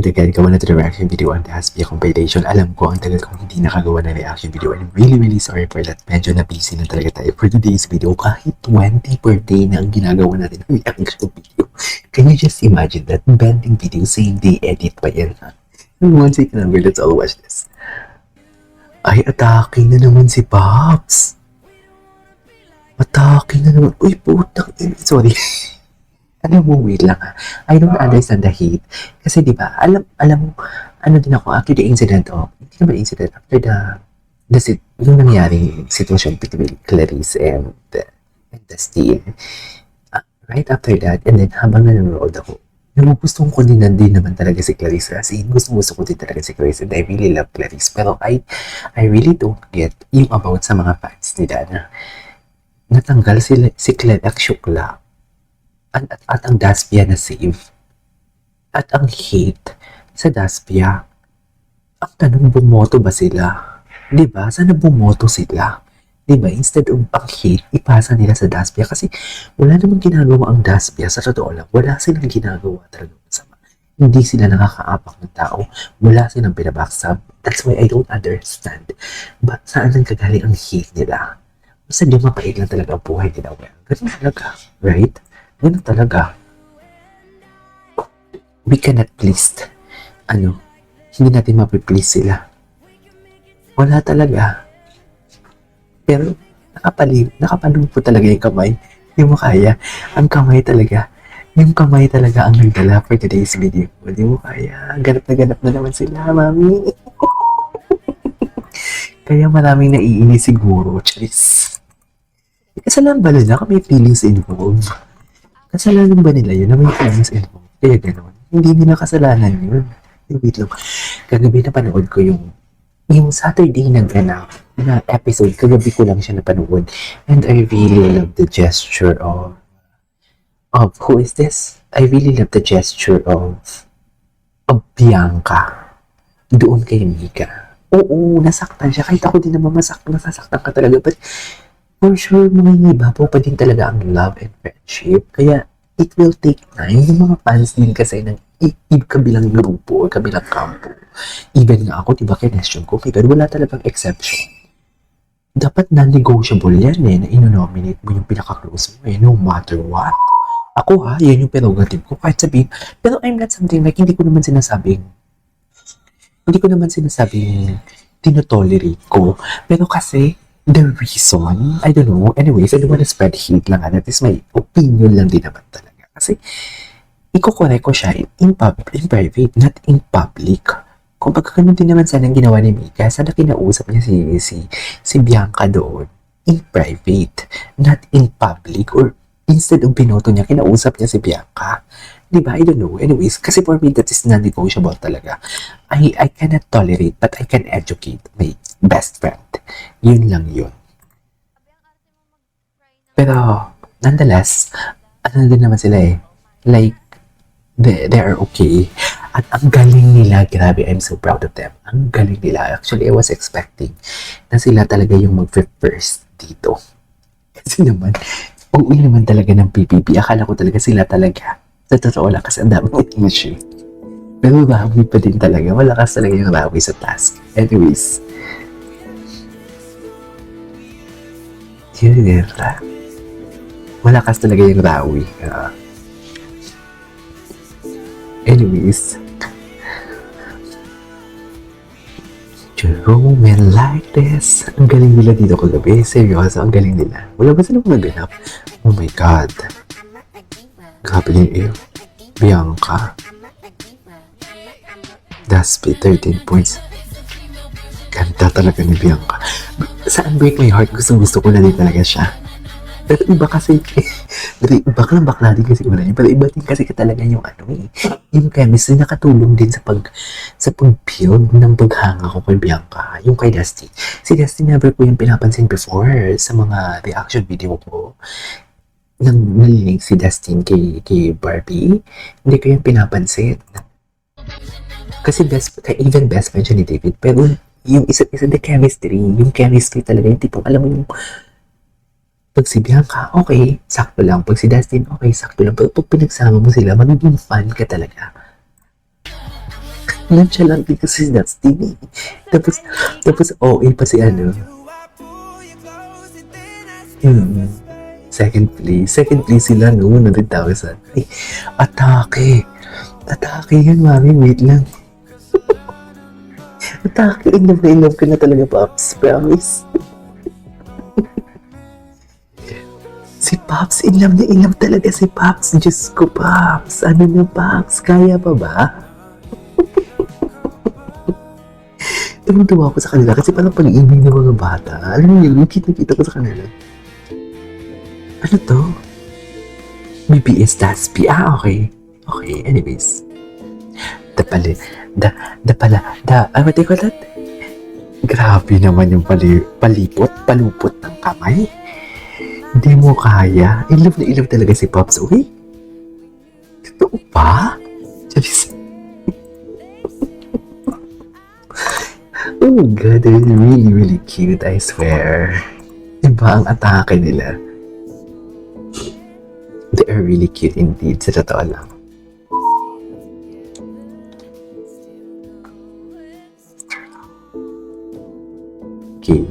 and again, gawa na to the reaction video on the Hasbia compilation. Alam ko, ang tagal kong hindi nakagawa ng reaction video. I'm really sorry for that. Medyo na busy na talaga tayo for today's video. Kahit 20 per day na ang ginagawa natin ng reaction video. Can you just imagine that? Bending video, same day edit pa yan, ha? And one second number, let's all watch this. Ay, atake na naman si Pops. Atake na naman. Uy, putang ina. Sorry. Alam mo, wait lang ha. I don't understand the hate. Kasi di ba alam mo, ano din ako, after the incident, hindi naman incident, after yung nangyaring sitwasyon between Clarice and Dustin. Right after that, and then habang nanonood ako, gustong ko din naman talaga si Clarice. As in, gusto ko din talaga si Clarice, and I really love Clarice. Pero I really don't get yung about sa mga fans nila na natanggal si Clarice Shukla. At ang Daspia na save. At ang hate sa Daspia. Ang tanong, bumoto ba sila? Diba? Sana bumoto sila? Diba? Instead of ang hate, ipasa nila sa Daspia. Kasi wala namang ginagawa ang Daspia. Sa totoo lang, wala silang ginagawa talaga masama. Hindi sila nakakaapak ng tao. Wala silang binabackstab. That's why I don't understand. Saan nang kagaling ang hate nila? Basta di mapait lang talaga ang buhay nila. Well, ganun talaga. Right? Ganun talaga. We cannot please. Hindi natin mapiplease sila. Wala talaga. Pero, nakapalumpo talaga yung kamay. Hindi mo kaya. Ang kamay talaga. Yung kamay talaga ang nagdala for today's video. Hindi mo kaya. Ganap na naman sila, mami. Kaya maraming naiinis siguro. Charis. Kasalanan ba nila kung may feelings involved? Kasalanan ba nila yun na may feelings involved? Kaya gano'n. Hindi nila kasalanan yun. Wait lang. Kagabi napanood ko yung Saturday na episode. Kagabi ko lang siya napanood. And I really love the gesture of who is this? I really love the gesture of Bianca. Doon kay Mika. Oo, nasaktan siya. Kahit ako din naman nasasaktan ka talaga. But for sure, mangingibabaw pa din talaga ang love and friendship. Kaya, it will take time. Yung mga fans din kasi ng kabilang grupo o kabilang kampo. Even nga ako, diba, kinestyon ko, pero wala talagang exception. Dapat non-negotiable yan na ino-nominate mo yung pinaka-close mo no matter what. Ako yan yung prerogative ko. Kahit sabihin, pero I'm not something like, hindi ko naman sinasabing tinotolerate ko. Pero kasi, the reason, I don't know, anyways, I don't want to spread hate lang. That is my opinion lang din naman talaga. Kasi, iko-correct ko siya in private, not in public. Kung pagkakaroon din naman sana ginawa ni Mika, sana kinausap niya si Bianca doon, in private, not in public, or instead of binoto niya, kinausap niya si Bianca. Diba? I don't know. Anyways, kasi for me, that is non-negotiable talaga. I cannot tolerate, but I can educate my best friend. Yun lang yun. Pero, nonetheless, din naman sila like, they are okay. At ang galing nila, grabe, I'm so proud of them. Ang galing nila. Actually, I was expecting na sila talaga yung mag-first dito. Kasi naman, uuwi naman talaga ng PPP. Akala ko talaga sila talaga. Sa totoo lang kasi ang daming issue. Pero Rawi pa din talaga. Malakas talaga yung Rawi sa task. Anyways. Yun. Malakas talaga yung Rawi. Anyways. Jerome like this. Ang galing nila dito kagabi. Seryoso, ang galing nila. Wala ba silang naganap? Oh my God. Grabe yung Bianca. Daspi, 13 points. Ganda talaga ni Bianca. Sa Unbreak My Heart, gusto ko na din talaga siya. Pero iba kasi, bakla din kasi una niya. Pero iba din kasi talaga yung yung chemistry nakatulong din sa pag-build ng paghanga ko kay Bianca. Yung kay Dusty. Si Dusty never ko yung pinapansin before sa mga reaction video ko. Nang nalilig si Dustin kay Barbie, hindi ko yung pinapansin. Kasi even best friend siya ni David, pero yung isa the chemistry talaga, yung tipong alam mo yung pag si Bianca, okay, sakto lang. Pag si Dustin, okay, sakto lang. Pero pag pinagsama mo sila, magiging fun ka talaga. Nonchalant din kasi si Dustin eh. Tapos OA pa si ano. Hmm. Second place sila no, 100,000. Ay, atake. Atake yun, mami. Wait lang. Atake, in love ka na talaga, Pops. Promise. Si Pops, in love talaga si Pops. Diyos ko, Pops. Ano na, Pops? Kaya pa ba? Tuwa ko sa kanila kasi parang pag-ibig ng mga bata. Alam mo yun, kita ko sa kanila. Ano to? BBS Daspi. Ah, okay. Okay, anyways. What do you call that? Grabe naman yung palupot ng kamay. Hindi mo kaya. In love talaga si Pops. Uy? Totoo ba? Charis. Oh my God, they're really cute, I swear. Iba ang atake nila. They are really cute indeed, sa totoo lang. Okay.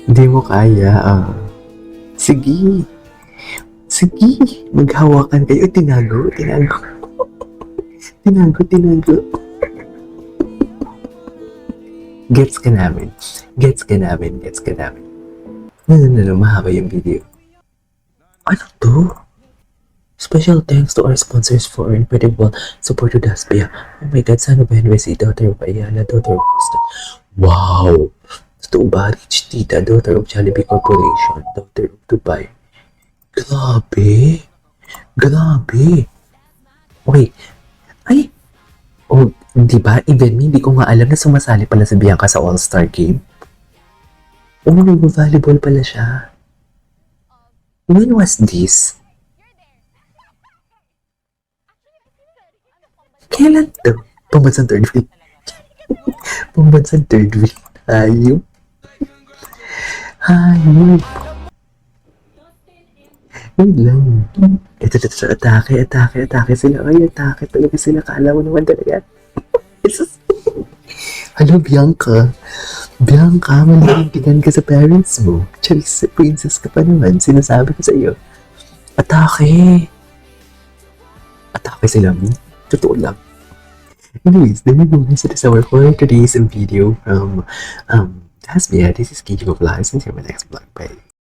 Hindi mo kaya, Sige. Maghawakan kayo. Tinago. Gets ka namin. No, mahaba yung video. Ano to? Special thanks to our sponsors for incredible support to Daspia. Oh my God, sana ba yun si daughter of Ayala, daughter of Costa? Wow! Totoo ba? Rich tita, daughter of Jollibee Corporation, daughter of Dubai. Grabe! Okay. Ay! Oh, di ba? Even me, hindi ko nga alam na sumasali pala si Bianca sa All-Star Game. Oh, nag-volleyball pala siya. When was this? Kailan to? Pambansang third wheel. Hayop. Wait lang. Ito, atake sila. Ay, atake talaga sila. Kala mo naman talaga. Hello, Bianca. Manilintigan ka sa parents mo. Charis, princess ka pa naman. Sinasabi ko sa iyo. Atake sila. Totoo lang. Anyways, then we go to the hour for today's video from Hasbia. This is KG Vlogs. See you in my next vlog. Bye.